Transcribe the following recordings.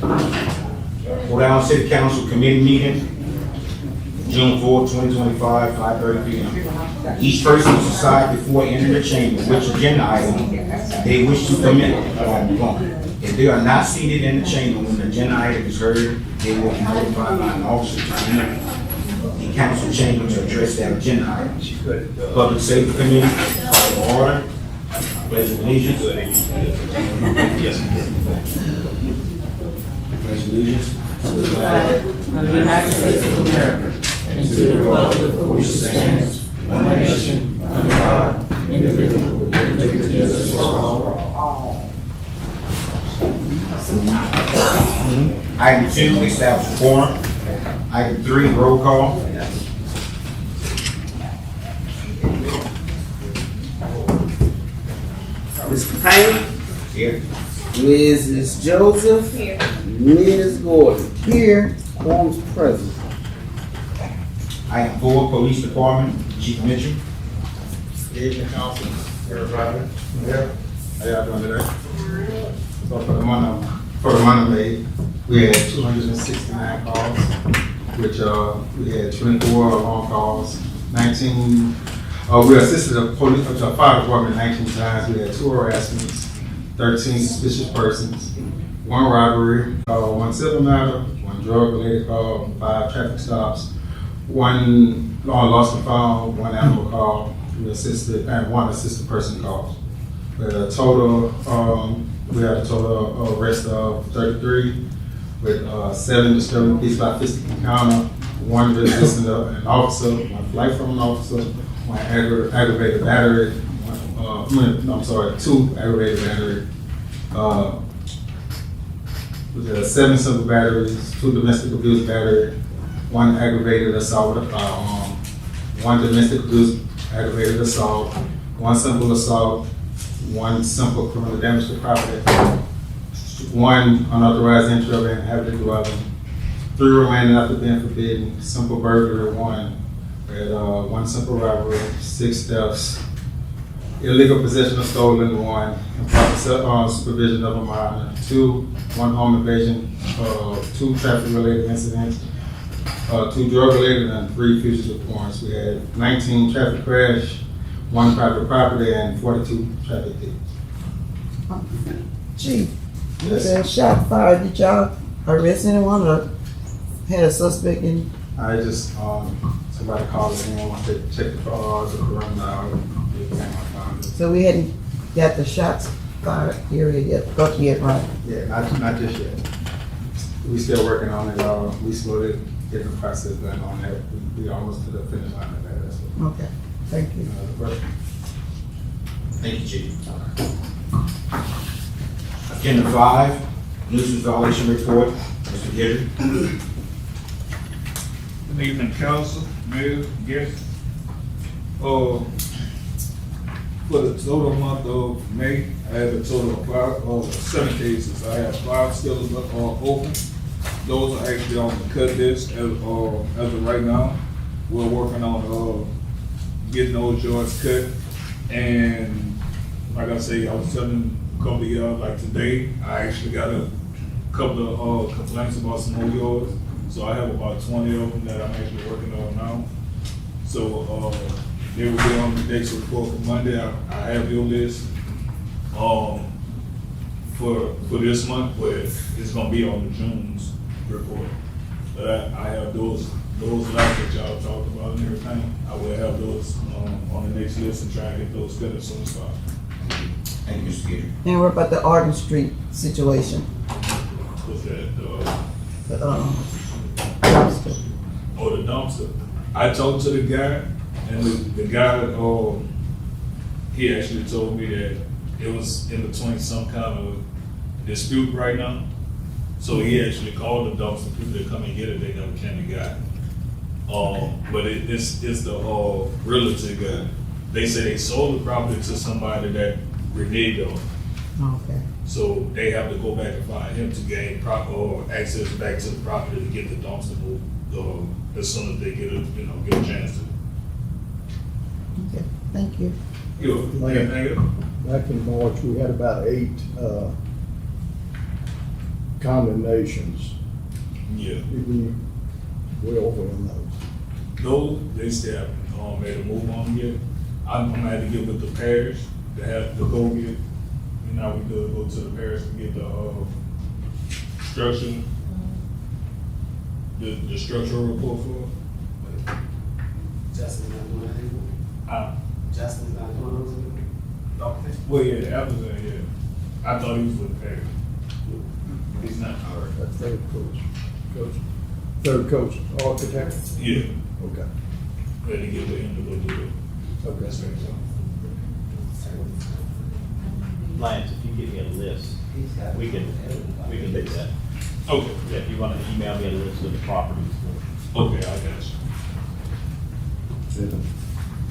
Rhode Island City Council Committee meeting, June 4, 2025, 5:30 p.m. Each person is assigned before entering the chamber which agenda item they wish to commit on. If they are not seated in the chamber when the agenda item is heard, they will be notified by an officer to enter the council chamber to address that agenda item. Public Safety Committee, call to order. Pledge of allegiance. Pledge of allegiance. To the flag of the United States of America and to the republic for which it stands, one nation, under God, indivisible, with liberty and justice for all. Item 2, establish quorum. Item 3, roll call. Mr. Payne, Here. Mrs. Joseph, Here. Ms. Gordon, here, quorum's present. Item 4, Police Department, Chief Mitchell. Good evening, council, everybody. Yeah, how y'all doing today? So for the month of May, we had 269 calls, which we had 24 alarm calls, 19. We assisted the fire department 19 times. We had 2 harassments, 13 suspicious persons, 1 robbery, 1 civil matter, 1 drug-related call, 5 traffic stops, 1 lost and found, 1 animal call. We assisted, and 1 assisted person call. We had a total arrest of 33, with 7 disturbing peace by physical encounter, 1 resisting an officer, 1 flight from an officer, 1 aggravated battery, 2 aggravated battery, with 7 simple batteries, 2 domestic abuse battery, 1 aggravated assault with a firearm, 1 domestic abuse aggravated assault, 1 simple assault, 1 simple criminal damage to property, 1 unauthorized entry of an inhabited dwelling, 3 remaining after being forbidden, simple burglary 1, and 1 simple robbery, 6 thefts, illegal possession of stolen 1, improper supervision of a minor 2, 1 home invasion, 2 traffic-related incidents, 2 drug-related, and 3 fugitive warrants. We had 19 traffic crash, 1 private property, and 42 traffic tickets. Chief, the shot fired, did y'all arrest anyone or had a suspect in? I just, somebody called in, wanted to check the cars or the rundown. So we hadn't got the shots fired area yet, got yet, right? Yeah, not just yet. We still working on it. We slowly getting the process done on that. We almost to the finish line of that. That's what. Okay, thank you. The question. Thank you, Chief. Agenda 5, nuisance violation report, Mr. Gregory. Good evening, council, mayor, guests. For the total month of May, I had a total of 7 cases. I have 5 still open. Those are actually on the cut list as of right now. We're working on getting those yards cut. And like I say, I was telling a couple of y'all, like today, I actually got a couple of complaints about some more yards. So I have about 20 of them that I'm actually working on now. So they will be on the next report for Monday. I have your list for this month, but it's gonna be on the June's report. But I have those lots that y'all talked about and everything. I will have those on the next list and try and get those good as soon as possible. Thank you, Mr. Gregory. And what about the Arden Street situation? What's that? The dumpster. Oh, the dumpster. I talked to the guy, and the guy, he actually told me that it was in between some kind of dispute right now. So he actually called the dumpster people to come and get it. They never came and got it. But it's the realtor guy. They say they sold the property to somebody that reneged on it. Okay. So they have to go back and find him to gain proper access back to the property to get the dumpster moved as soon as they get a chance to. Okay, thank you. Thank you. Back in March, we had about 8 condemnations. Yeah. We will win those. Those, they still haven't made a move on yet. I'm gonna have to get with the parish to have to go get, we could go to the parish to get the structure, the structural report for it. Justin's not doing that anymore. Justin's not doing those anymore. Okay. Well, yeah, Apple's in, yeah. I thought he was with the parish. He's not. That's third coach. Third coach, architect? Yeah. Okay. Ready to get with him to go do it. Okay. That's right, so. Lance, if you give me a list, we can do that. Okay. Yeah, if you want to email me a list of the properties. Okay, I got you.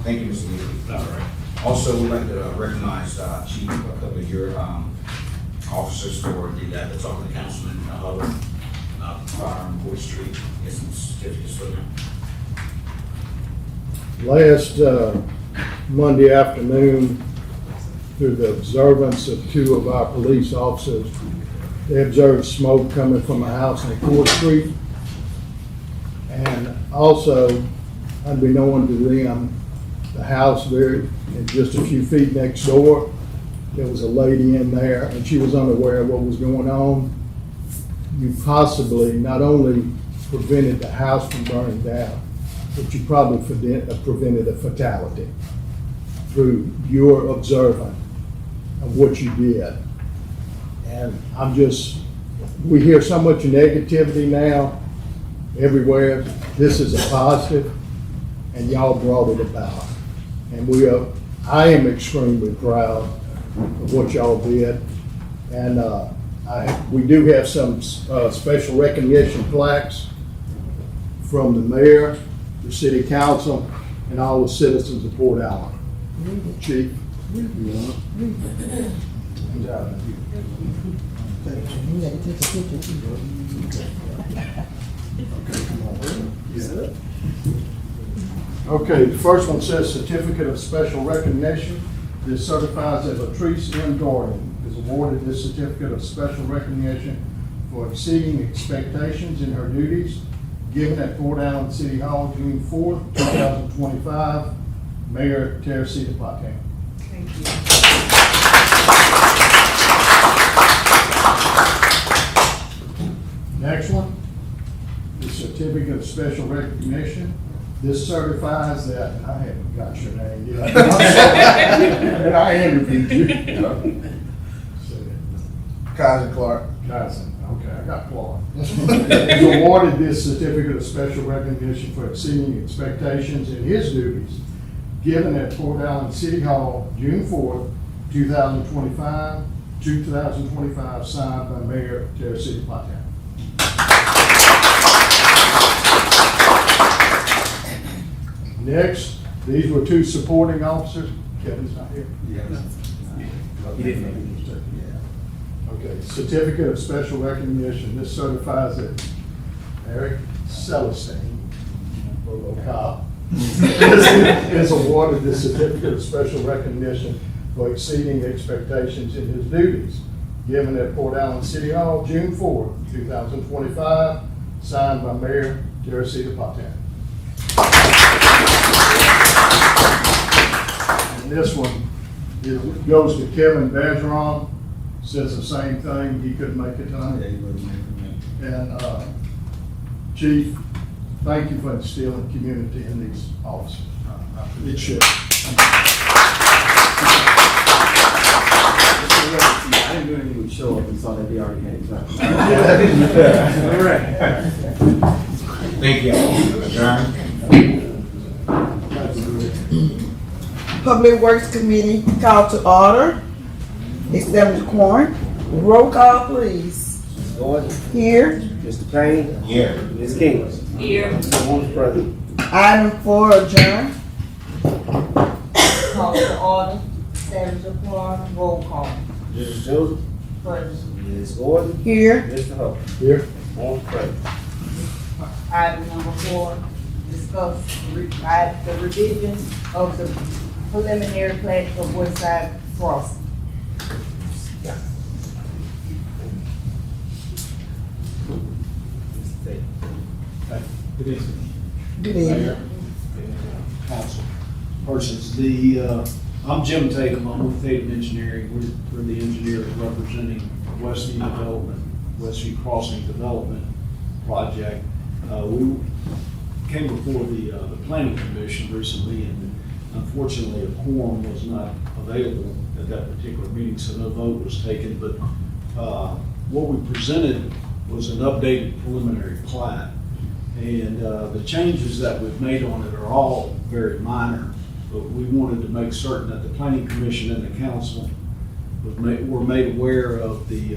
Thank you, Mr. Lee. All right. Also, we'd like to recognize, Chief, a couple of your officers for the talking to Councilman Hubble, fire on Wood Street, get some certificates for them. Last Monday afternoon, through the observance of two of our police officers, they observed smoke coming from a house on 4th Street. And also, unbeknown to them, the house very, just a few feet next door, there was a lady in there and she was unaware of what was going on. You possibly not only prevented the house from burning down, but you probably prevented a fatality through your observing of what you did. And we hear so much negativity now everywhere. This is a positive, and y'all brought it about. And I am extremely proud of what y'all did. And we do have some special recognition plaques from the mayor, the city council, and all the citizens of Port Allen. Chief. You want it? Good job. Okay, the first one says Certificate of Special Recognition. This certifies that Latrice M. Gordon is awarded this Certificate of Special Recognition for exceeding expectations in her duties given at Port Allen City Hall, June 4th, 2025. Mayor Terecita, Pattan. Thank you. Next one, the Certificate of Special Recognition. This certifies that, I haven't got your name yet. And I interviewed you. Cousin Clark. Cousin, okay, I got Clark. Is awarded this Certificate of Special Recognition for exceeding expectations in his duties given at Port Allen City Hall, June 4th, 2025, signed by Mayor Terecita Pattan. Next, these were two supporting officers. Kevin's not here. He didn't. Okay, Certificate of Special Recognition. This certifies that Eric Celestine, local cop, is awarded this Certificate of Special Recognition for exceeding expectations in his duties given at Port Allen City Hall, June 4th, 2025, signed by Mayor Terecita Pattan. And this one goes to Kevin Bergeron, says the same thing, he couldn't make it tonight. And Chief, thank you for instilling community in these officers. It should. I didn't do anything with show up and saw that they already had it. All right. Thank you. Adjourn. Public Works Committee called to order. Establish quorum. Roll call, please. Mr. Gordon, Here. Mr. Payne, Yeah. Ms. King. Here. Mr. Holmes present. Item 4, adjourn. Call to order. Establish a quorum. Roll call. Mrs. Joseph, First. Ms. Gordon, Here. Mr. Hubble. Here. Holmes present. Item number 4, discuss the revision of the preliminary plat for Westside Crossing. Good evening. Council persons. I'm Jim Tatum, I'm with Tatum Engineering. We're the engineers representing Westview Development, Westview Crossing Development Project. We came before the Planning Commission recently, and unfortunately a quorum was not available at that particular meeting, so no vote was taken. But what we presented was an updated preliminary plat. And the changes that we've made on it are all very minor, but we wanted to make certain that the Planning Commission and the council were made aware of the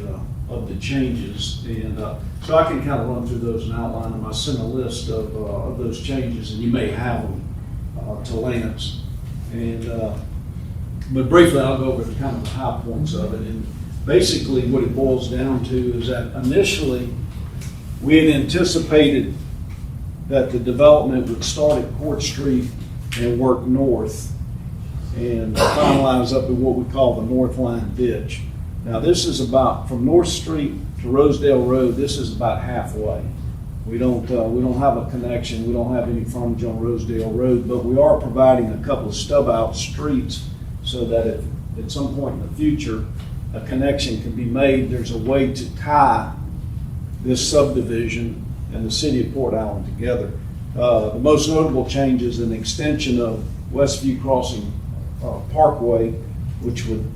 changes. And so I can kind of run through those and outline them. I sent a list of those changes, and you may have them to Lance. And but briefly, I'll go over the kind of the high points of it. And basically, what it boils down to is that initially we had anticipated that the development would start at Court Street and work north and finalize up at what we call the North Line Ditch. Now this is about, from North Street to Rosedale Road, this is about halfway. We don't have a connection, we don't have any frontage on Rosedale Road, but we are providing a couple of stub out streets so that if at some point in the future a connection can be made, there's a way to tie this subdivision and the city of Port Allen together. The most notable change is an extension of Westview Crossing Parkway, which would,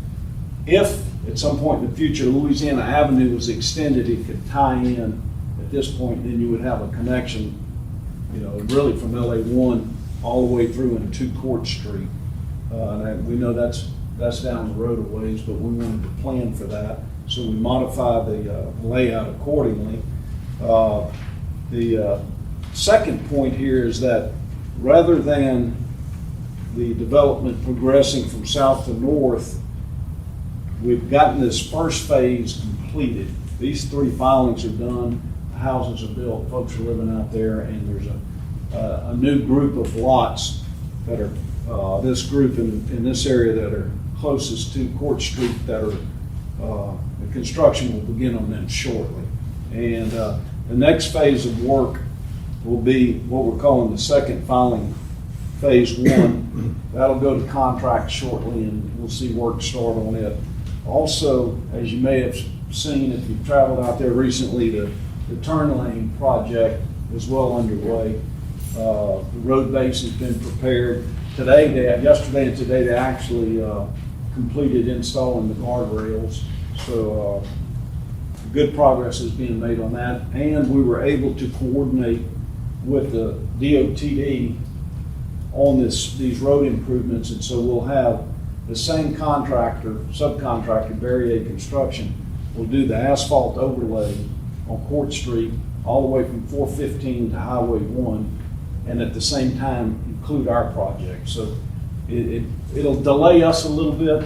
if at some point in the future Louisiana Avenue was extended, it could tie in at this point, then you would have a connection, you know, really from LA1 all the way through into Court Street. And we know that's down the road a ways, but we wanted to plan for that, so we modified the layout accordingly. The second point here is that rather than the development progressing from south to north, we've gotten this first phase completed. These 3 filings are done, the houses are built, folks are living out there, and there's a new group of lots that are this group in this area that are closest to Court Street that are the construction will begin on them shortly. And the next phase of work will be what we're calling the second filing, phase 1. That'll go to contract shortly, and we'll see work start on it. Also, as you may have seen if you've traveled out there recently, the turn lane project is well underway. The road base has been prepared. Yesterday and today, they actually completed installing the guardrails. So good progress is being made on that. And we were able to coordinate with the DOTD on these road improvements. And so we'll have the same subcontractor, Barrier Construction, will do the asphalt overlay on Court Street all the way from 415 to Highway 1, and at the same time include our project. So it'll delay us a little bit,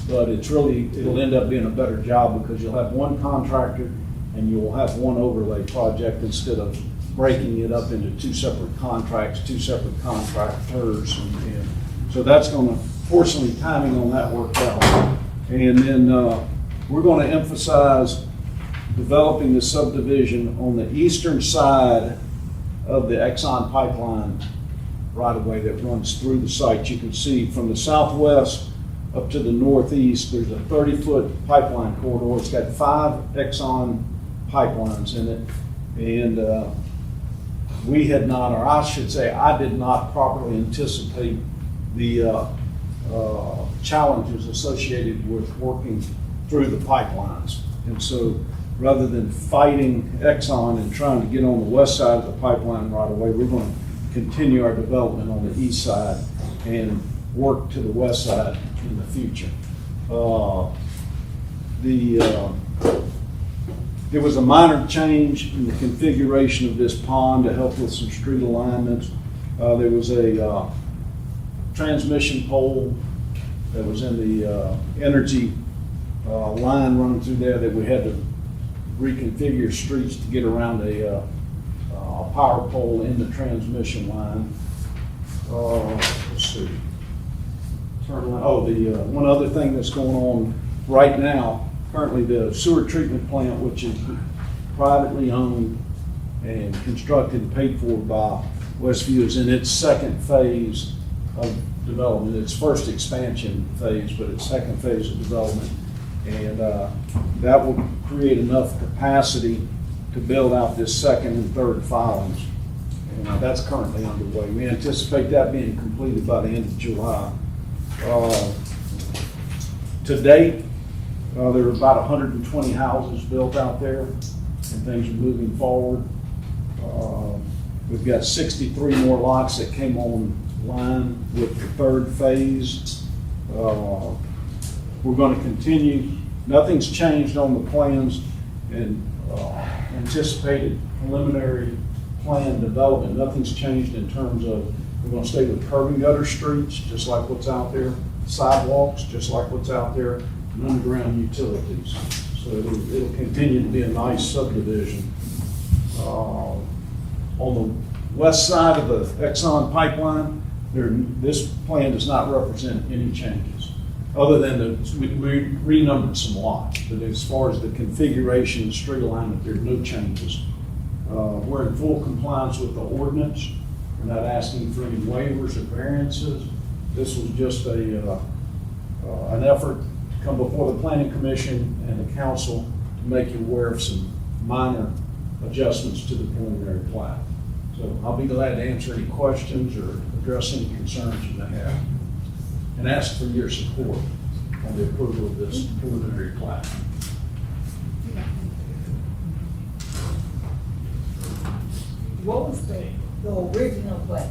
but it'll end up being a better job because you'll have one contractor and you'll have one overlay project instead of breaking it up into 2 separate contracts, 2 separate contractors. And so that's going to, fortunately, timing on that worked out. And then we're going to emphasize developing the subdivision on the eastern side of the Exxon pipeline right-of-way that runs through the site. You can see from the southwest up to the northeast, there's a 30-foot pipeline corridor. It's got 5 Exxon pipelines in it. And we had not, or I should say, I did not properly anticipate the challenges associated with working through the pipelines. And so rather than fighting Exxon and trying to get on the west side of the pipeline right away, we're going to continue our development on the east side and work to the west side in the future. There was a minor change in the configuration of this pond to help with some street alignments. There was a transmission pole that was in the energy line running through there that we had to reconfigure streets to get around a power pole in the transmission line. Let's see. One other thing that's going on right now, currently the sewer treatment plant, which is privately owned and constructed and paid for by Westview, is in its second phase of development. Its first expansion phase, but its second phase of development. And that will create enough capacity to build out this second and third filings. And that's currently underway. We anticipate that being completed by the end of July. To date, there are about 120 houses built out there, and things are moving forward. We've got 63 more lots that came online with the third phase. We're going to continue. Nothing's changed on the plans and anticipated preliminary plan development. Nothing's changed in terms of, we're going to stay with curb and gutter streets, just like what's out there, sidewalks, just like what's out there, and underground utilities. So it'll continue to be a nice subdivision. On the west side of the Exxon pipeline, this plan does not represent any changes, other than we renumbered some lots. But as far as the configuration and street alignment, there are no changes. We're in full compliance with the ordinance. We're not asking for any waivers or variances. This was just an effort to come before the Planning Commission and the council to make you aware of some minor adjustments to the preliminary plat. So I'll be glad to answer any questions or address any concerns you may have, and ask for your support on the approval of this preliminary plat. What was the original plan?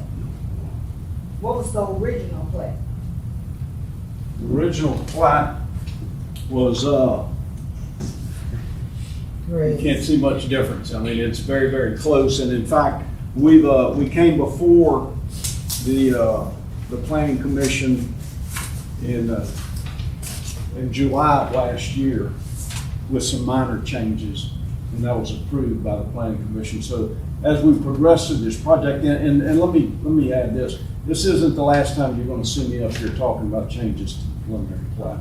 What was the original plan? The original plat was, you can't see much difference. I mean, it's very, very close, and in fact, we came before the Planning Commission in July of last year with some minor changes, and that was approved by the Planning Commission. So as we progress through this project, and let me add this, this isn't the last time you're going to see me up here talking about changes to the preliminary plat.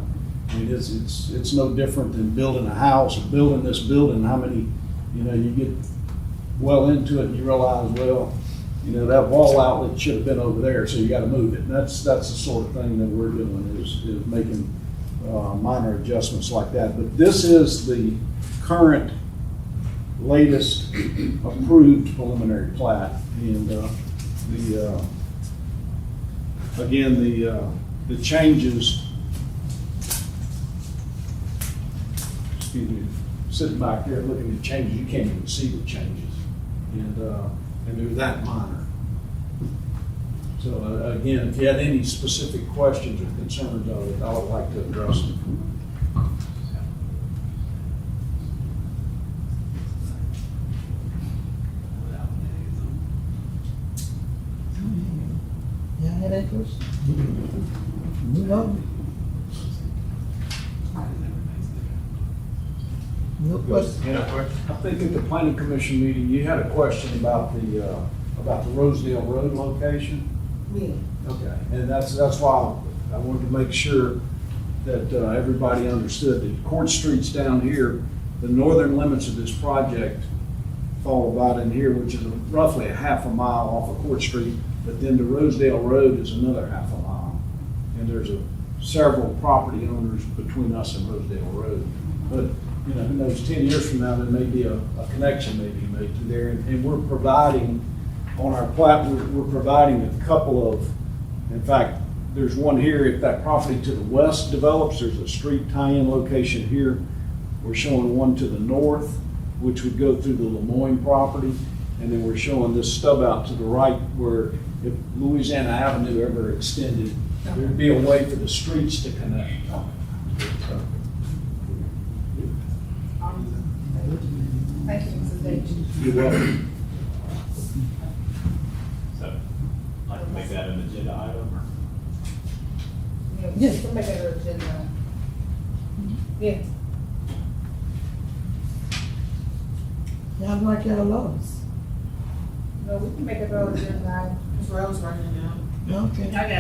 I mean, it's no different than building a house or building this building. How many, you get well into it and you realize, well, that wall outlet should have been over there, so you got to move it. And that's the sort of thing that we're doing is making minor adjustments like that. But this is the current latest approved preliminary plat, and the changes. Excuse me, sitting back there looking at changes, you can't even see the changes, and they're that minor. So again, if you had any specific questions or concerns of it, I would like to address them. Y'all have any questions? Move on. No question? I think at the Planning Commission meeting, you had a question about the Rosedale Road location. Yeah. Okay, and that's why I wanted to make sure that everybody understood that Court Street's down here. The northern limits of this project fall about in here, which is roughly a half a mile off of Court Street, but then the Rosedale Road is another half a mile. And there's several property owners between us and Rosedale Road. But, who knows, 10 years from now, there may be a connection maybe made to there. And we're providing, on our plat, we're providing a couple of, in fact, there's one here. If that property to the west develops, there's a street tie-in location here. We're showing one to the north, which would go through the Lemoyne property. And then we're showing this stub out to the right where if Louisiana Avenue ever extended, there'd be a way for the streets to connect. Thank you, Mrs. Davis. You're welcome. So, like to make that an agenda item, or? Yeah, we can make it an agenda. Yeah. Y'all like y'all laws? No, we can make it an agenda item. Ms. Rose running now. Okay. I got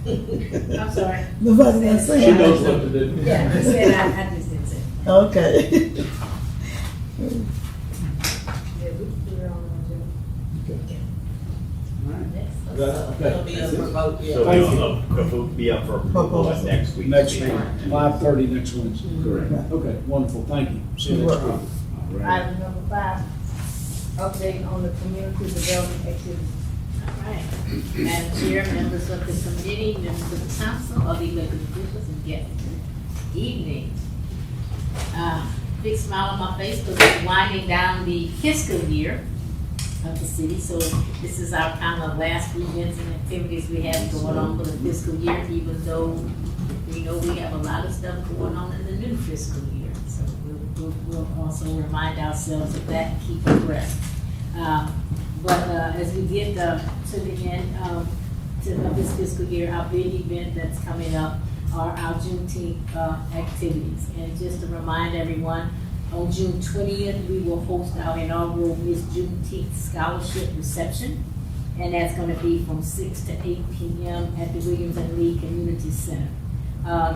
it. I'm sorry. Nobody gonna say She it. knows what to do. Yeah, I said I just didn't say. Okay. Yeah, we can put it on It'll be up for vote, yeah. So it'll be up for approval at next week. Next week, 5:30 next Wednesday. Correct. Okay, wonderful, thank you. See you next week. Item number 5, update on the community development activities. All right. Madam Chair, members of the committee, members of the council, other elected officials, and guests. Evening. Big smile on my face because we're winding down the fiscal year of the city. So this is our kind of last few events and activities we have going on for the fiscal year, even though we know we have a lot of stuff going on in the new fiscal year. So we'll also remind ourselves of that and keep abreast. But as we get to the end of this fiscal year, our big event that's coming up are our Juneteenth activities. And just to remind everyone, on June 20th, we will host our inaugural Miss Juneteenth Scholarship Reception. And that's going to be from 6 to 8 p.m. at the Williams and Lee Community Center.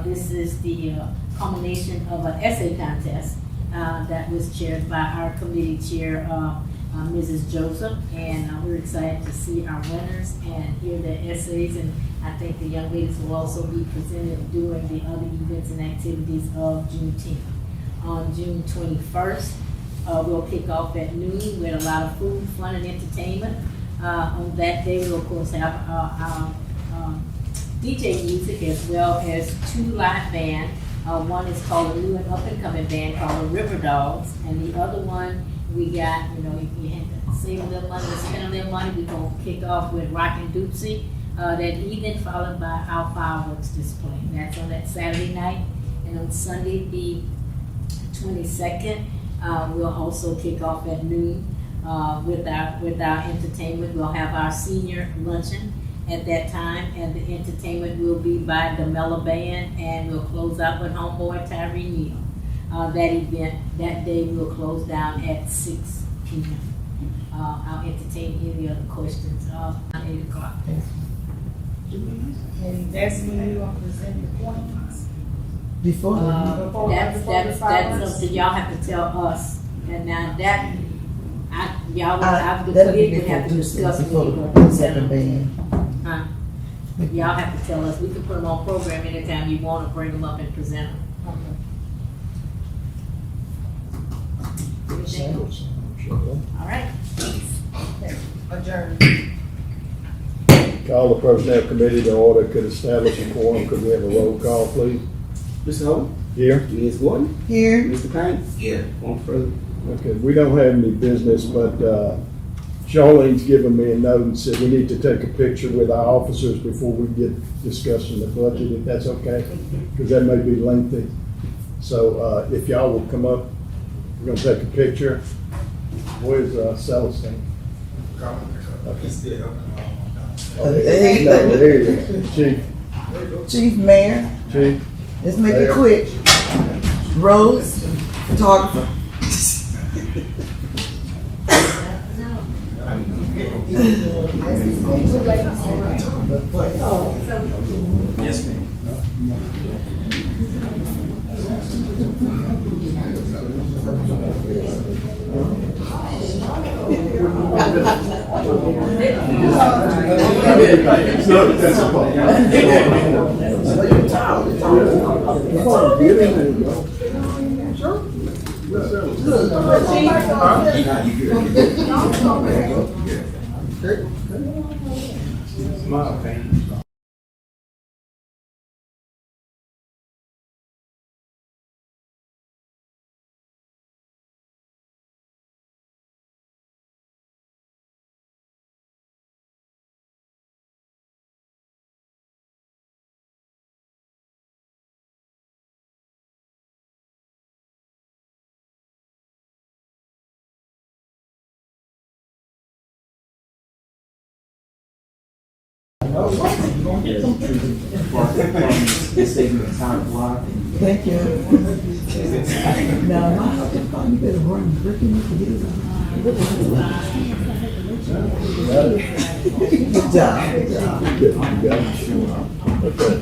This is the culmination of an essay contest that was chaired by our committee chair, Mrs. Joseph, and we're excited to see our winners and hear their essays, and I think the young ladies will also be presented during the other events and activities of Juneteenth. On June 21st, we'll kick off at noon with a lot of food, fun, and entertainment. On that day, we'll of course have our DJ music as well as 2 live bands. One is called a new and up-and-coming band called the River Dogs, and the other one we got, if you had to save a little money, spend a little money, we're going to kick off with Rockin' Doopsie that evening, followed by our fireworks display. That's on that Saturday night. And on Sunday, the 22nd, we'll also kick off at noon with our entertainment. We'll have our senior luncheon at that time, and the entertainment will be by the Mellow Band, and we'll close out with Homeboy Tyree Neal. That event, that day, will close down at 6 p.m. I'll entertain any other questions at 8 o'clock. And that's when you want to present the points. Before. That's something y'all have to tell us. And now that, the committee would have to discuss when you're going to present them. Y'all have to tell us. We can put them on program anytime you want to bring them up and present them. All right. Adjourn. Call the personnel committee to order, could establish a quorum, could we have a roll call, please? Mr. Hubble? Here? Ms. Gordon? Here. Mr. Payne? Yeah. One further. Okay, we don't have any business, but Charlene's given me a note and said we need to take a picture with our officers before we get discussing the budget, if that's okay, because that may be lengthy. So if y'all will come up, we're gonna take a picture. Where's Celestine? There you go. Chief. Chief Mayor, Chief. let's make it Mayor. quick. Rose, photographer. Yes, ma'am. Smile, Payne. Thank you. Now, my husband, you better run, breaking up the Good job. Good job. Okay.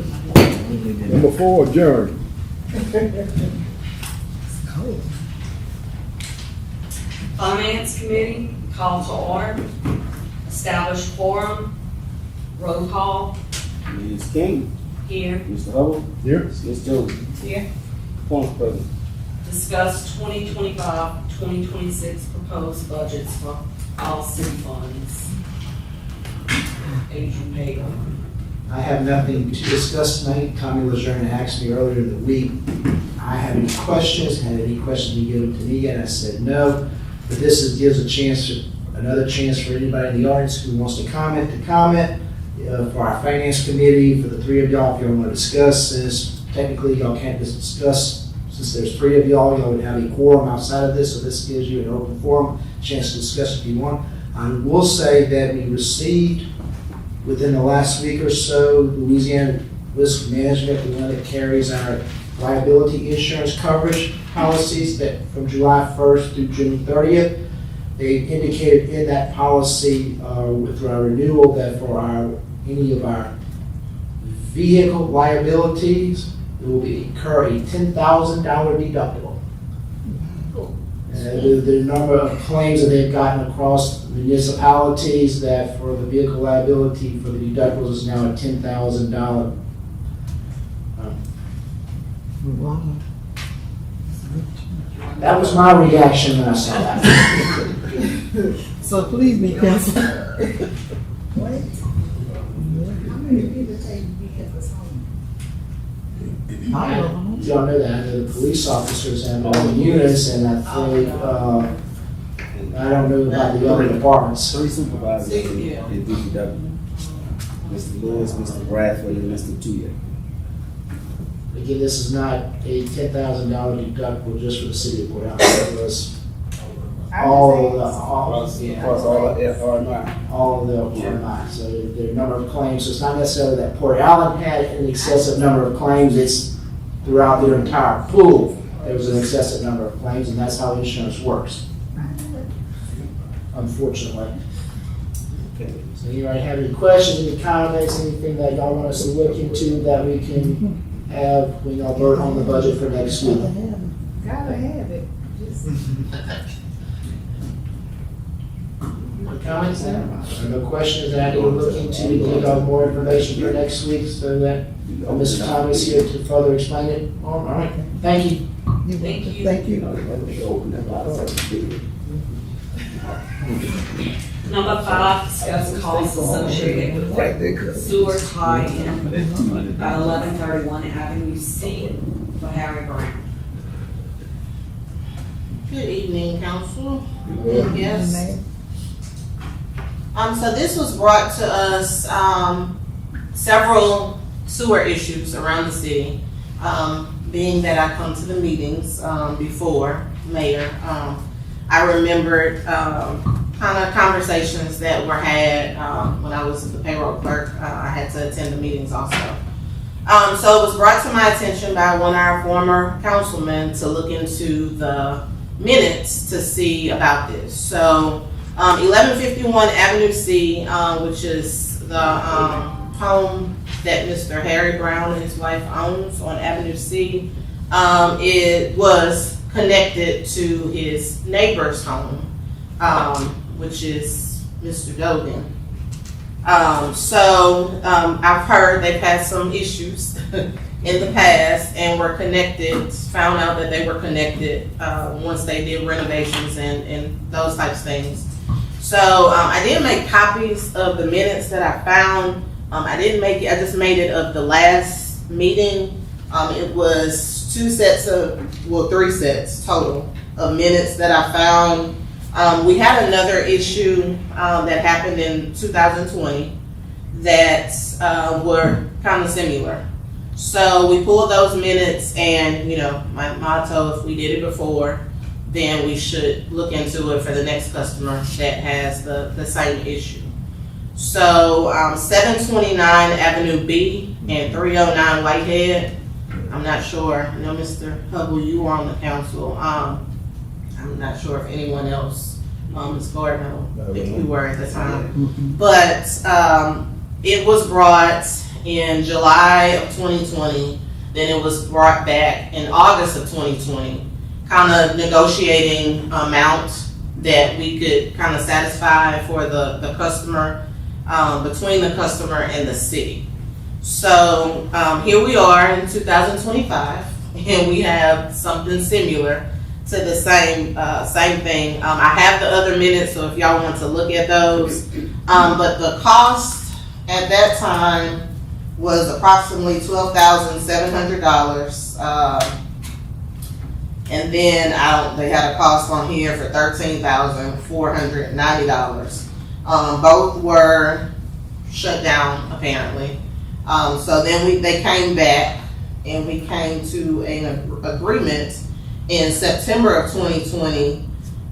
Number 4, adjourn. Finance Committee, call to order. Establish quorum. Roll call. Ms. King, Here. Mr. Hubble, Here. Ms. Jones, Here. Point President. Discuss 2025-2026 proposed budgets for all city funds. Adrian Payne. I have nothing to discuss tonight. Tommy Lejeune asked me earlier in the week, I have any questions, had any questions to give them to me, and I said no. But this gives another chance for anybody in the audience who wants to comment, for our finance committee, for the three of y'all, if y'all want to discuss this. Technically, y'all can't discuss, since there's three of y'all would have a quorum outside of this, so this gives you an open forum, chance to discuss if you want. I will say that we received, within the last week or so, Louisiana Risk Management, the one that carries our liability insurance coverage policies, that from July 1st through June 30th, they indicated in that policy with our renewal that for any of our vehicle liabilities, it will incur a $10,000 deductible. The number of claims that they've gotten across municipalities that for the vehicle liability for the deductibles is now a $10,000. That was my reaction when I saw that. So please be careful. Y'all know that, the police officers have all the units, and I think, I don't know about the other departments. 3 supervisors in DPW. Mr. Lewis, Mr. Bradford, and Mr. Tuya. Again, this is not a $10,000 deductible just for the city of Port Allen. It was all of the RMI. So the number of claims, so it's not necessarily that Port Allen had an excessive number of claims, it's throughout their entire pool, there was an excessive number of claims, and that's how insurance works. Unfortunately. So anybody have any questions, any comments, anything that y'all want us to look into that we can have when y'all vote on the budget for next week? Gotta have it. Any comments there? No questions that I need to look into to get y'all more information for next week so that Mr. Thomas here to further explain it? All right, thank you. Thank you. Thank you. Number 5, discuss costs associated with sewer tie-in at 1131 Avenue C for Harry Brown. Good evening, council. Yes. So this was brought to us, several sewer issues around the city. Being that I come to the meetings, before mayor, I remembered, kind of conversations that were had, when I was the payroll clerk. I had to attend the meetings also. So it was brought to my attention by one of our former councilmen to look into the minutes to see about this. So 1151 Avenue C, which is the home that Mr. Harry Brown and his wife owns on Avenue C, it was connected to his neighbor's home, which is Mr. Dogan. I've heard they've had some issues in the past and were connected, found out that they were connected once they did renovations and those types of things. So I did make copies of the minutes that I found. I just made it of the last meeting. It was 3 sets total of minutes that I found. We had another issue that happened in 2020 that were kind of similar. So we pulled those minutes, and my motto, if we did it before, then we should look into it for the next customer that has the same issue. So 729 Avenue B and 309 Whitehead. I'm not sure. I know Mr. Hubble, you were on the council. I'm not sure if anyone else, Ms. Gordon, I think you were at the time. But it was brought in July of 2020. Then it was brought back in August of 2020, kind of negotiating amount that we could kind of satisfy for the customer, between the customer and the city. So, here we are in 2025, and we have something similar to the same thing. I have the other minutes, so if y'all want to look at those. But the cost at that time was approximately $12,700. And then they had a cost on here for $13,490. Both were shut down apparently. So then they came back and we came to an agreement in September of 2020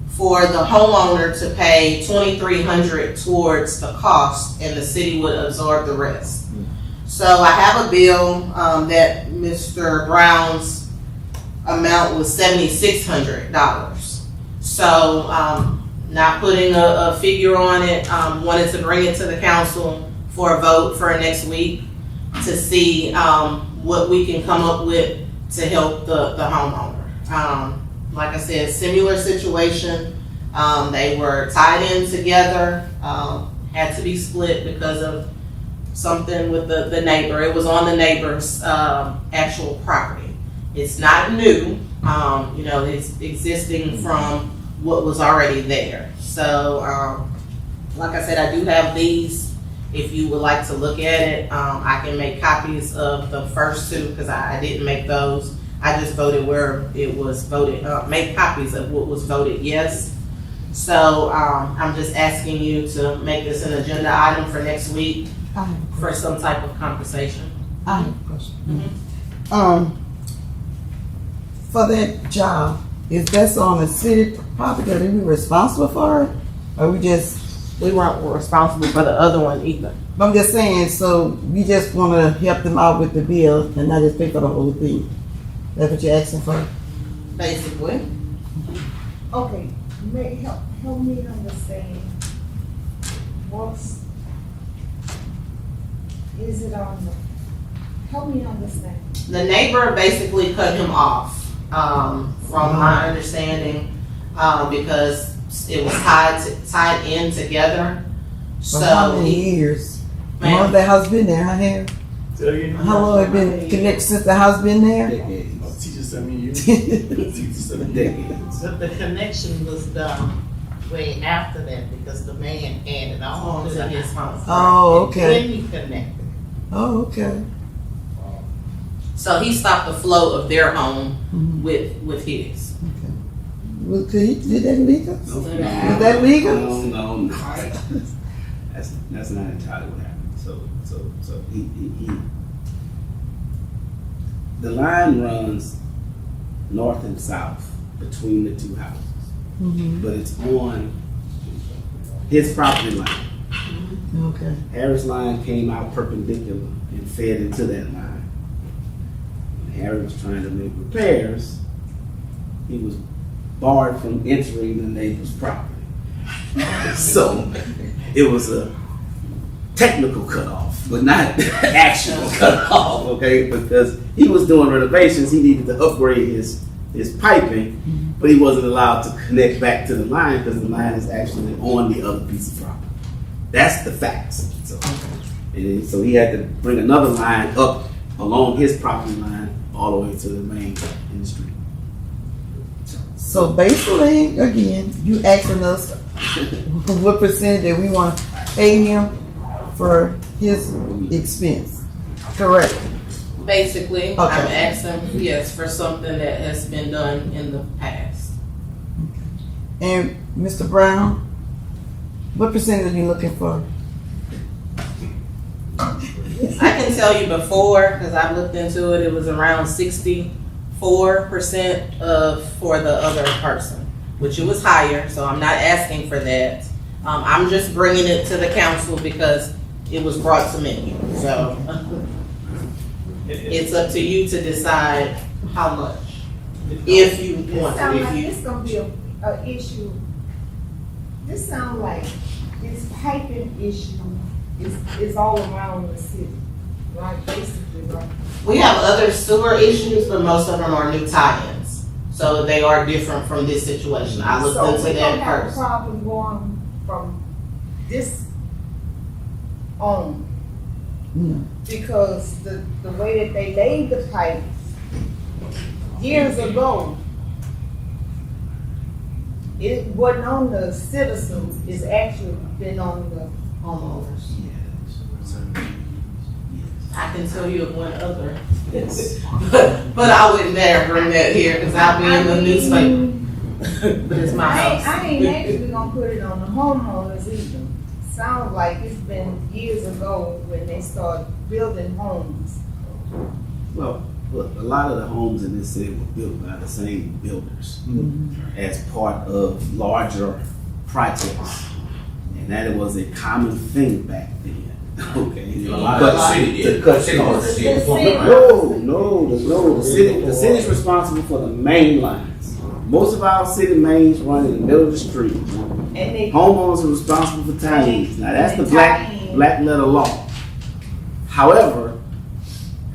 for the homeowner to pay $2,300 towards the cost and the city would absorb the rest. So I have a bill that Mr. Brown's amount was $7,600. So not putting a figure on it, wanted to bring it to the council for a vote for next week to see what we can come up with to help the homeowner. Like I said, similar situation. They were tied in together, had to be split because of something with the neighbor. It was on the neighbor's actual property. It's not new, it's existing from what was already there. So, like I said, I do have these. If you would like to look at it, I can make copies of the first two because I didn't make those. I just voted where it was voted, make copies of what was voted yes. So I'm just asking you to make this an agenda item for next week for some type of conversation. I have a question. For that job, is that on the city property that we responsible for it? Or we weren't responsible for the other one either. But I'm just saying, so you just want to help them out with the bill and not just pay for the whole thing. That's what you're asking for? Basically. Okay, help me understand. Help me understand. The neighbor basically cut him off, from my understanding, because it was tied in together. For how many years? How long that house been there? How long it been connected since the house been there? But the connection was done way after that because the man added on to his house. Oh, okay. When he connected. Oh, okay. So he stopped the flow of their home with his. Okay. Well, did that legal? Was that legal? No. That's not entirely what happened. So he the line runs north and south between the two houses, but it's on his property line. Okay. Harry's line came out perpendicular and fed into that line. When Harry was trying to make repairs, he was barred from entering the neighbor's property. So it was a technical cutoff, but not actual cutoff, okay? Because he was doing renovations, he needed to upgrade his piping, but he wasn't allowed to connect back to the line because the line is actually on the other piece of property. That's the facts. So he had to bring another line up along his property line all the way to the main in the street. So basically, again, you asking us what percentage that we want to pay him for his expense, correct? Basically, Okay. I'm asking, yes, for something that has been done in the past. And Mr. Brown, what percentage are you looking for? I can tell you before, because I've looked into it, it was around 64% for the other person, which it was higher, so I'm not asking for that. I'm just bringing it to the council because it was brought to me, so it's up to you to decide how much, if you want to. Sound like this gonna be a issue. This sound like this piping issue is all around the city, right? Basically, right? We have other sewer issues, but most of them are new tie-ins. So they are different from this situation. I looked So into we don't that have a first. problem going from this on. No. Because the way that they laid the pipe years ago, it wasn't on the citizens, it's actually been on the homeowners. I can tell you of one other, Yes. but I wouldn't dare bring that here because I'll be in the newspaper. But it's my house. I ain't actually gonna put it on the homeowners either. Sounds like it's been years ago when they started building homes. Well, look, a lot of the homes in this city were built by the same builders as part of larger projects. And that was a common thing back then. Okay. A lot of the city did. To cut City costs. did. No. The city's responsible for the main lines. Most of our city mains run in the middle of the street. And they, Homeowners are responsible for tie-ins. Now that's the black letter law. However,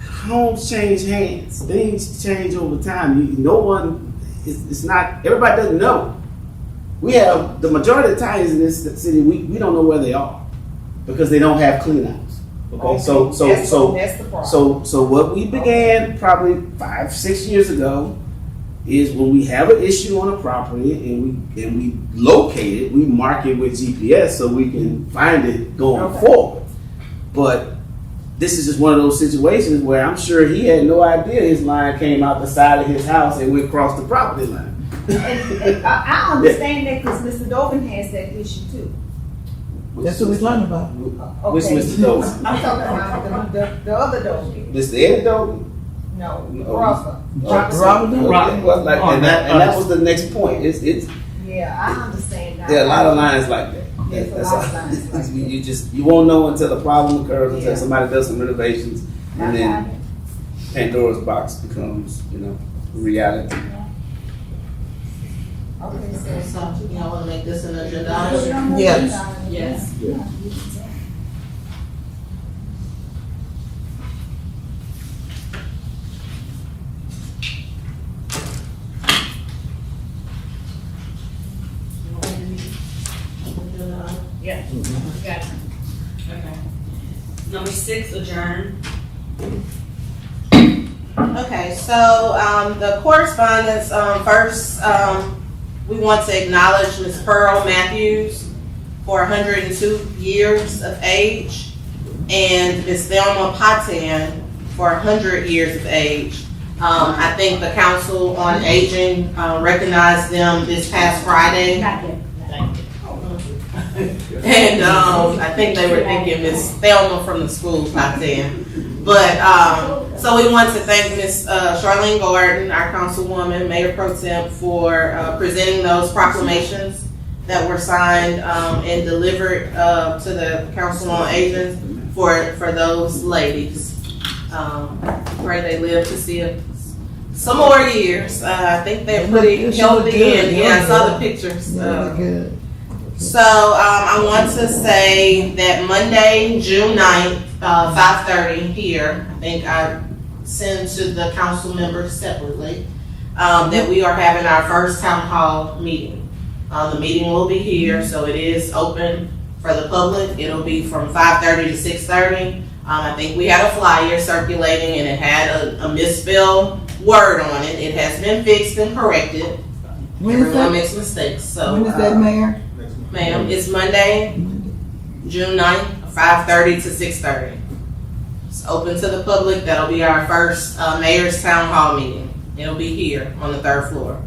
homes change hands. Things change over time. No one, it's not, everybody doesn't know. We have the majority of the tie-ins in this city. We don't know where they are because they don't have cleanouts. Okay, that's the problem. so what we began probably 5-6 years ago is when we have an issue on a property and we locate it, we mark it with GPS so we can find it going forward. But this is just one of those situations where I'm sure he had no idea his line came out the side of his house and went across the property line. and I understand that because Mr. Dobin has that issue too. That's what we're talking about. Which Okay. Mr. Dobin? I'm talking about the other Dobin. Mr. Ed Dobin? No, Oh. Robert. Robert? Well, like, and that was the next point. It's Yeah, I understand that. there are a lot of lines like that. There's a lot of lines like that. You won't know until the problem occurs, until Yeah. somebody does some renovations, and I got then it. Pandora's box becomes, reality. Okay, so. So y'all wanna make this an agenda item? Yes. Yes. Yeah, got it. Okay. Number 6, adjourn. Okay, so, the correspondence, first, we want to acknowledge Ms. Pearl Matthews for 102 years of age, and Ms. Thelma Pattan for 100 years of age. I think the Council on Aging, recognized them this past Friday. Not yet. Thank you. And I think they were thinking Miss Thelma from the school, Pattan. But so we want to thank Miss Charlene Gordon, our Councilwoman, Mayor Pro Tem, for presenting those proclamations that were signed and delivered to the Council on Aging for those ladies. Pray they live to see some more years. I think they're pretty healthy, and yeah, I saw the pictures. Good. So I want to say that Monday, June 9th, 5:30 here, I think I send to the council members separately, that we are having our first town hall meeting. The meeting will be here, so it is open for the public. It'll be from 5:30 to 6:30. I think we had a flyer circulating and it had a misspelled word on it. It has been fixed and corrected. When is Everyone that? makes mistakes, so. When is that, Mayor? Ma'am, it's Monday, June 9th, 5:30 to 6:30. It's open to the public. That'll be our first mayor's town hall meeting. It'll be here on the 3rd floor.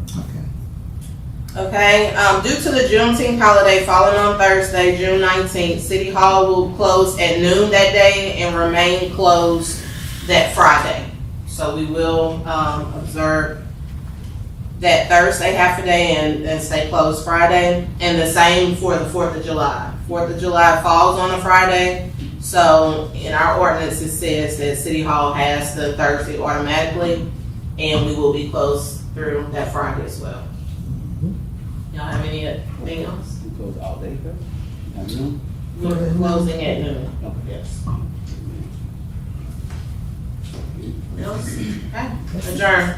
Okay, due to the Juneteenth holiday falling on Thursday, June 19th, City Hall will close at noon that day and remain closed that Friday. So we will observe that Thursday half a day and stay closed Friday, and the same for the 4th of July. 4th of July falls on a Friday, so in our ordinance it says that City Hall has the Thursday automatically, and we will be closed through that Friday as well. Y'all have anything else? We close all day, at noon? We're closing at noon. Yes. Else? Okay, adjourn.